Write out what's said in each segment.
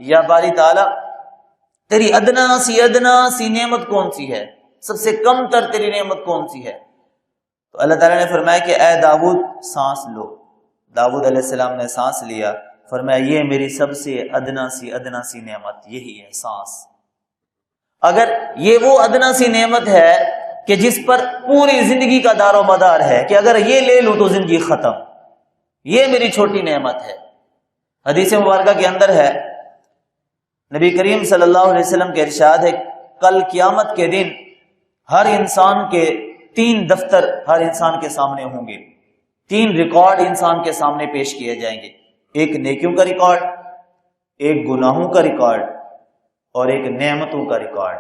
یا باری تعالیٰ تیری ادنا سی نعمت کون سی ہے، سب سے کم تر تیری نعمت کون سی ہے؟ تو اللہ تعالیٰ نے فرمایا کہ اے داؤد سانس لو۔ داؤد علیہ السلام نے سانس لیا، فرمایا یہ میری سب سے ادنا سی نعمت یہی ہے سانس۔ اگر یہ وہ ادنا سی نعمت ہے کہ جس پر پوری زندگی کا دار و مدار ہے کہ اگر یہ لے لوں تو زندگی ختم، یہ میری چھوٹی نعمت ہے۔ حدیث مبارکہ کے اندر ہے، نبی کریم صلی اللہ علیہ وسلم کے ارشاد ہے، کل قیامت کے دن ہر انسان کے 3 دفتر ہر انسان کے سامنے ہوں گے، 3 ریکارڈ انسان کے سامنے پیش کیے جائیں گے، ایک نیکیوں کا ریکارڈ، ایک گناہوں کا ریکارڈ اور ایک نعمتوں کا ریکارڈ۔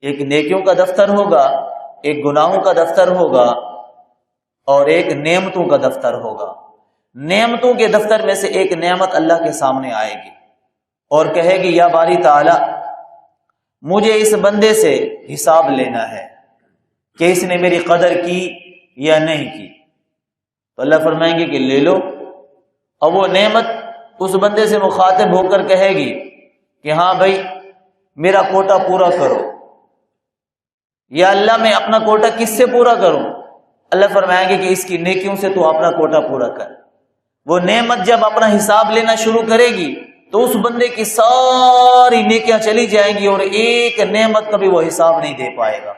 ایک نیکیوں کا دفتر ہوگا، ایک گناہوں کا دفتر ہوگا اور ایک نعمتوں کا دفتر ہوگا۔ نعمتوں کے دفتر میں سے ایک نعمت اللہ کے سامنے آئے گی اور کہے گی یا باری تعالی مجھے اس بندے سے حساب لینا ہے کہ اس نے میری قدر کی یا نہیں کی۔ تو اللہ فرمائیں گے کہ لے لو۔ اور وہ نعمت اس بندے سے مخاطب ہو کر کہے گی کہ ہاں بھائی میرا کوٹا پورا کرو۔ یا اللہ میں اپنا کوٹا کس سے پورا کروں؟ اللہ فرمائیں گے کہ اس کی نیکیوں سے تو اپنا کوٹا پورا کر۔ وہ نعمت جب اپنا حساب لینا شروع کرے گی تو اس بندے کی ساری نیکیاں چلی جائیں گی اور ایک نعمت کا بھی وہ حساب نہیں دے پائے گا۔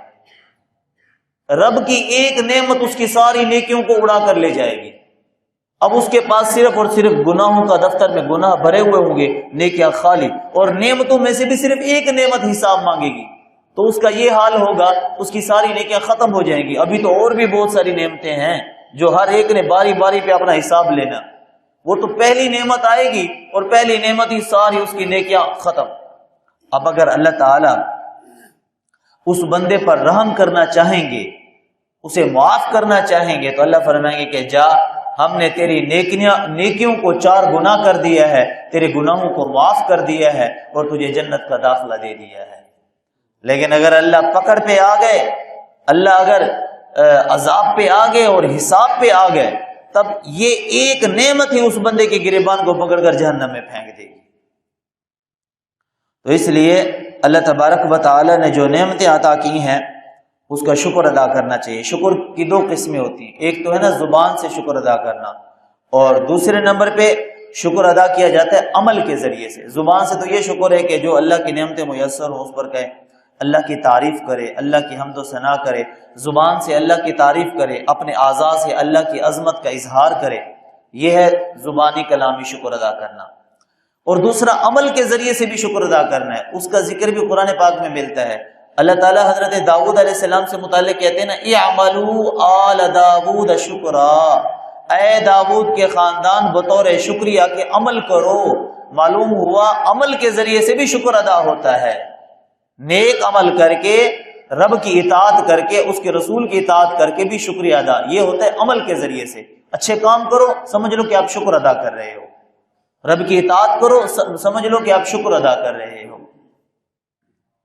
رب کی ایک نعمت اس کی ساری نیکیوں کو اڑا کر لے جائے گی۔ اب اس کے پاس صرف اور صرف گناہوں کا دفتر میں گناہ بھرے ہوئے ہوں گے، نیکیاں خالی، اور نعمتوں میں سے بھی صرف ایک نعمت حساب مانگے گی تو اس کا یہ حال ہوگا، اس کی ساری نیکیاں ختم ہو جائیں گی۔ ابھی تو اور بھی بہت ساری نعمتیں ہیں جو ہر ایک نے باری باری پہ اپنا حساب لینا، وہ تو پہلی نعمت آئے گی اور پہلی نعمت ہی ساری اس کی نیکیاں ختم۔ اب اگر اللہ تعالی اس بندے پر رحم کرنا چاہیں گے، اسے معاف کرنا چاہیں گے، تو اللہ فرمائیں گے کہ جا ہم نے تیری نیکیوں کو 4 گنا کر دیا ہے، تیرے گناہوں کو معاف کر دیا ہے اور تجھے جنت کا داخلہ دے دیا ہے۔ لیکن اگر اللہ پکڑ پہ آ گئے، اللہ اگر عذاب پہ آ گئے اور حساب پہ آ گئے، تب یہ ایک نعمت ہی اس بندے کے گریبان کو پکڑ کر جہنم میں پھینک دے گی۔ تو اس لیے اللہ تبارک و تعالی نے جو نعمتیں عطا کی ہیں اس کا شکر ادا کرنا چاہیے۔ شکر کی 2 قسمیں ہوتی ہیں، ایک تو ہے نا زبان سے شکر ادا کرنا، اور دوسرے نمبر پہ شکر ادا کیا جاتا ہے عمل کے ذریعے سے۔ زبان سے تو یہ شکر ہے کہ جو اللہ کی نعمتیں میسر ہوں اس پر کہے، اللہ کی تعریف کرے، اللہ کی حمد و ثنا کرے، زبان سے اللہ کی تعریف کرے، اپنے اعضاء سے اللہ کی عظمت کا اظہار کرے، یہ ہے زبانی کلامی شکر ادا کرنا۔ اور دوسرا عمل کے ذریعے سے بھی شکر ادا کرنا ہے، اس کا ذکر بھی قرآن پاک میں ملتا ہے۔ اللہ تعالیٰ حضرت داؤد علیہ السلام سے متعلق کہتے ہیں نا اعملوا آل داؤد شکرا، اے داؤد کے خاندان بطور شکریہ کے عمل کرو۔ معلوم ہوا عمل کے ذریعے سے بھی شکر ادا ہوتا ہے، نیک عمل کر کے، رب کی اطاعت کر کے، اس کے رسول کی اطاعت کر کے بھی شکریہ ادا، یہ ہوتا ہے عمل کے ذریعے سے۔ اچھے کام کرو، سمجھ لو کہ آپ شکر ادا کر رہے ہو، رب کی اطاعت کرو، سمجھ لو کہ آپ شکر ادا کر رہے ہو۔